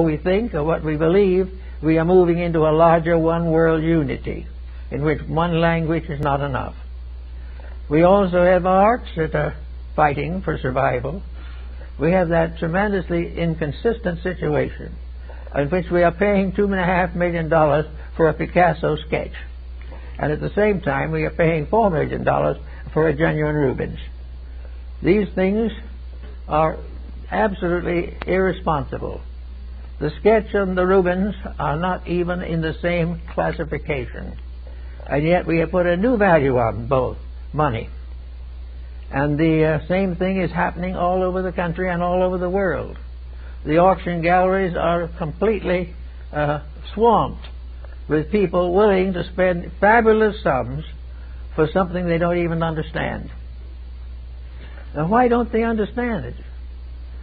we think or what we believe, we are moving into a larger one-world unity in which one language is not enough. We also have arts that are fighting for survival. We have that tremendously inconsistent situation in which we are paying $2.5 million for a Picasso sketch, and at the same time we are paying $4 million for a genuine Rubens. These things are absolutely irresponsible. The sketch and the Rubens are not even in the same classification, and yet we have put a new value on both, money. And the same thing is happening all over the country and all over the world. The auction galleries are completely swamped with people willing to spend fabulous sums for something they don't even understand. Now, why don't they understand it?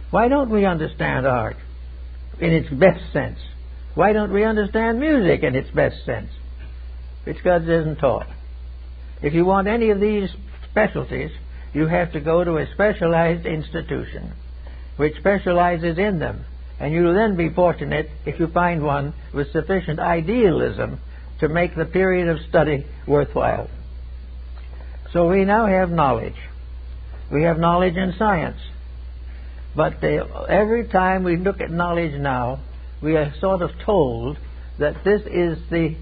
Why don't we understand art in its best sense? Why don't we understand music in its best sense? Because it isn't taught. If you want any of these specialties, you have to go to a specialized institution which specializes in them, and you'll then be fortunate if you find one with sufficient idealism to make the period of study worthwhile. So we now have knowledge. We have knowledge in science. But every time we look at knowledge now, we are sort of told that this is the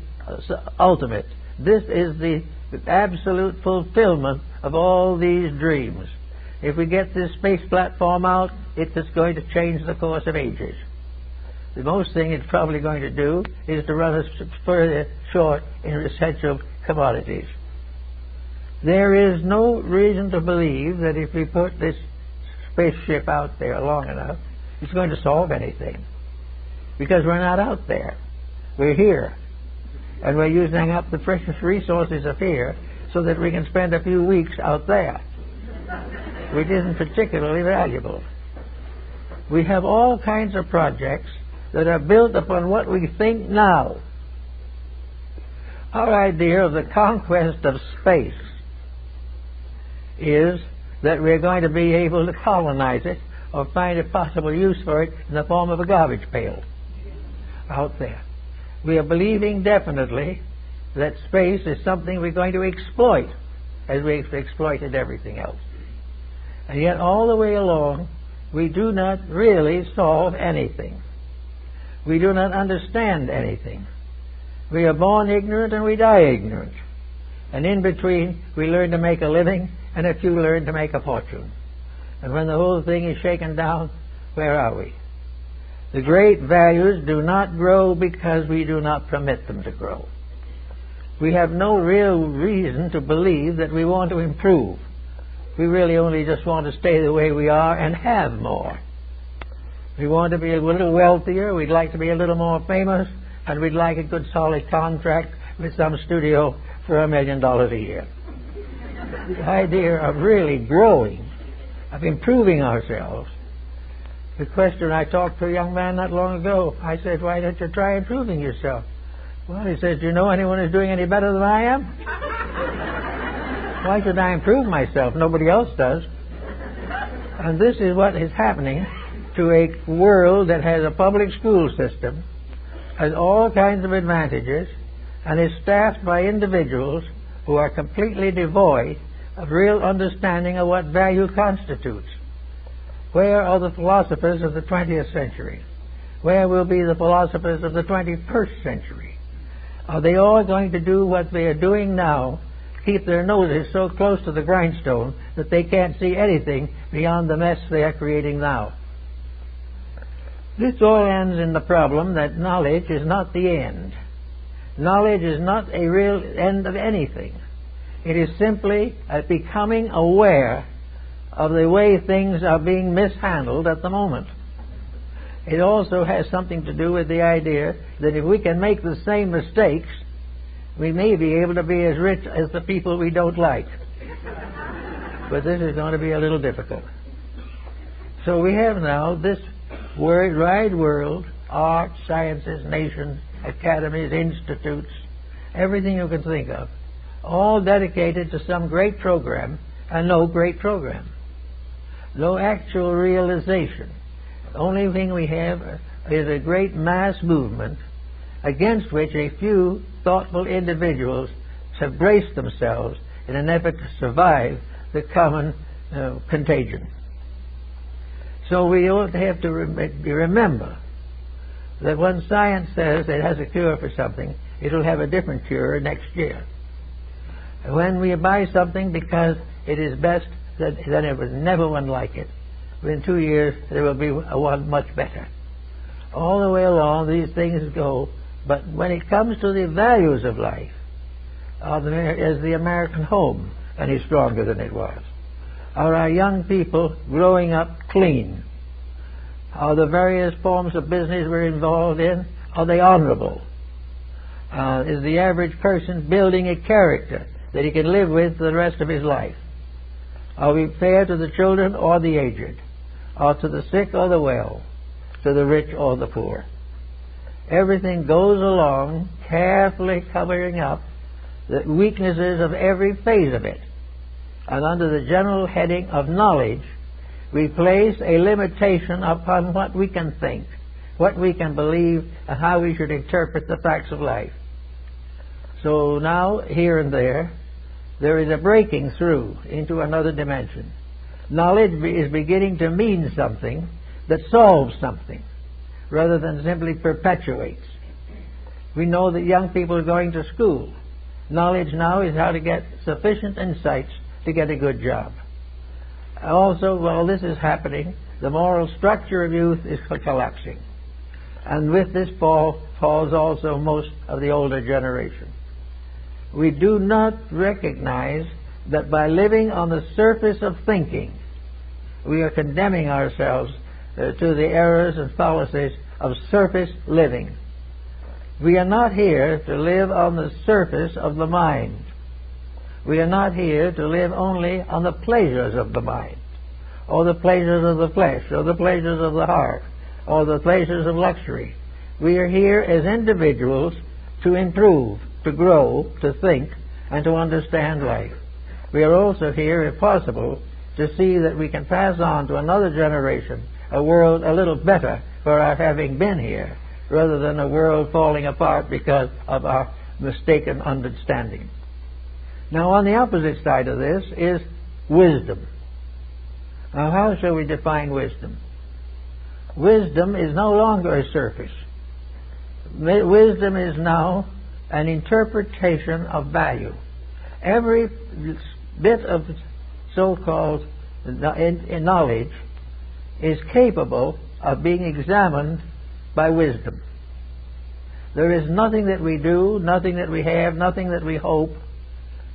ultimate. This is the absolute fulfillment of all these dreams. If we get this space platform out, it is going to change the course of ages. The most thing it's probably going to do is to run us further short in essential commodities. There is no reason to believe that if we put this spaceship out there long enough, it's going to solve anything. Because we're not out there. We're here. And we're using up the precious resources of here so that we can spend a few weeks out there, which isn't particularly valuable. We have all kinds of projects that are built upon what we think now. Our idea of the conquest of space is that we're going to be able to colonize it or find a possible use for it in the form of a garbage pail out there. We are believing definitely that space is something we're going to exploit as we've exploited everything else. And yet all the way along, we do not really solve anything. We do not understand anything. We are born ignorant and we die ignorant. And in between, we learn to make a living, and a few learn to make a fortune. And when the whole thing is shaken down, where are we? The great values do not grow because we do not permit them to grow. We have no real reason to believe that we want to improve. We really only just want to stay the way we are and have more. We want to be a little wealthier, we'd like to be a little more famous, and we'd like a good solid contract with some studio for $1 million a year. The idea of really growing, of improving ourselves. The question, I talked to a young man not long ago. I said, why don't you try improving yourself? Well, he said, do you know anyone who's doing any better than I am? Why should I improve myself? Nobody else does. And this is what is happening to a world that has a public school system, has all kinds of advantages, and is staffed by individuals who are completely devoid of real understanding of what value constitutes. Where are the philosophers of the 20th century? Where will be the philosophers of the 21st century? Are they all going to do what they are doing now, keep their noses so close to the grindstone that they can't see anything beyond the mess they are creating now? This all ends in the problem that knowledge is not the end. Knowledge is not a real end of anything. It is simply becoming aware of the way things are being mishandled at the moment. It also has something to do with the idea that if we can make the same mistakes, we may be able to be as rich as the people we don't like. But this is going to be a little difficult. So we have now this wide world, arts, sciences, nations, academies, institutes, everything you can think of, all dedicated to some great program, and no great program. No actual realization. The only thing we have are is a great mass movement against which a few thoughtful individuals have braced themselves in an effort to survive the common contagion. So we ought to have to remember that when science says it has a cure for something, it will have a different cure next year. When we buy something because it is best, then there was never one like it. Within 2 years, there will be one much better. All the way along, these things go. But when it comes to the values of life, is the American home any stronger than it was? Are our young people growing up clean? Are the various forms of business we're involved in, are they honorable? Is the average person building a character that he can live with for the rest of his life? Are we fair to the children or the aged, or to the sick or the well, to the rich or the poor? Everything goes along carefully covering up the weaknesses of every phase of it. And under the general heading of knowledge, we place a limitation upon what we can think, what we can believe, and how we should interpret the facts of life. So now, here and there is a breaking through into another dimension. Knowledge is beginning to mean something that solves something, rather than simply perpetuates. We know that young people are going to school. Knowledge now is how to get sufficient insights to get a good job. Also, while this is happening, the moral structure of youth is collapsing. And with this fall falls also most of the older generation. We do not recognize that by living on the surface of thinking, we are condemning ourselves to the errors and fallacies of surface living. We are not here to live on the surface of the mind. We are not here to live only on the pleasures of the mind, or the pleasures of the flesh, or the pleasures of the heart, or the pleasures of luxury. We are here as individuals to improve, to grow, to think, and to understand life. We are also here, if possible, to see that we can pass on to another generation a world a little better for our having been here, rather than a world falling apart because of our mistaken understanding. Now, on the opposite side of this is wisdom. Now, how shall we define wisdom? Wisdom is no longer a surface. Wisdom is now an interpretation of value. Every bit of so-called knowledge is capable of being examined by wisdom. There is nothing that we do, nothing that we have, nothing that we hope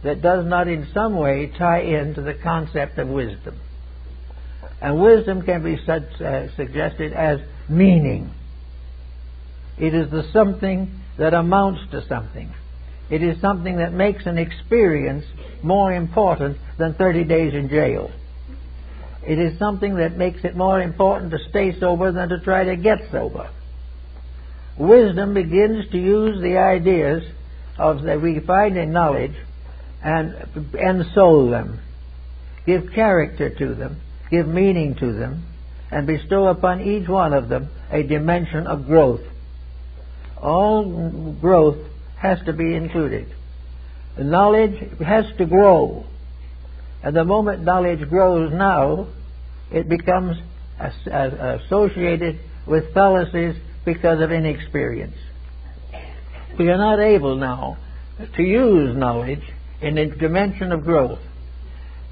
that does not in some way tie into the concept of wisdom. And wisdom can be suggested as meaning. It is the something that amounts to something. It is something that makes an experience more important than 30 days in jail. It is something that makes it more important to stay sober than to try to get sober. Wisdom begins to use the ideas that we find in knowledge and ensoul them, give character to them, give meaning to them, and bestow upon each one of them a dimension of growth. All growth has to be included. Knowledge has to grow. And the moment knowledge grows now, it becomes associated with fallacies because of inexperience. We are not able now to use knowledge in a dimension of growth.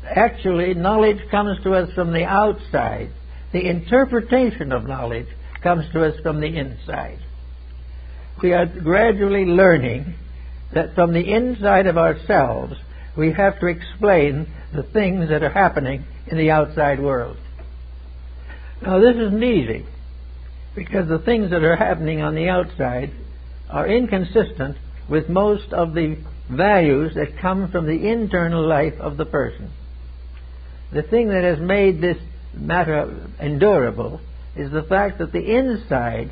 Actually, knowledge comes to us from the outside. The interpretation of knowledge comes to us from the inside. We are gradually learning that from the inside of ourselves, we have to explain the things that are happening in the outside world. Now, this isn't easy, because the things that are happening on the outside are inconsistent with most of the values that come from the internal life of the person. The thing that has made this matter endurable is the fact that the inside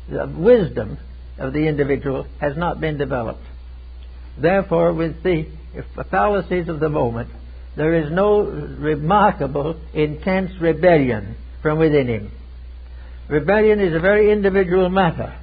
wisdom of the individual has not been developed. Therefore, with the fallacies of the moment, there is no remarkable, intense rebellion from within him. Rebellion is a very individual matter.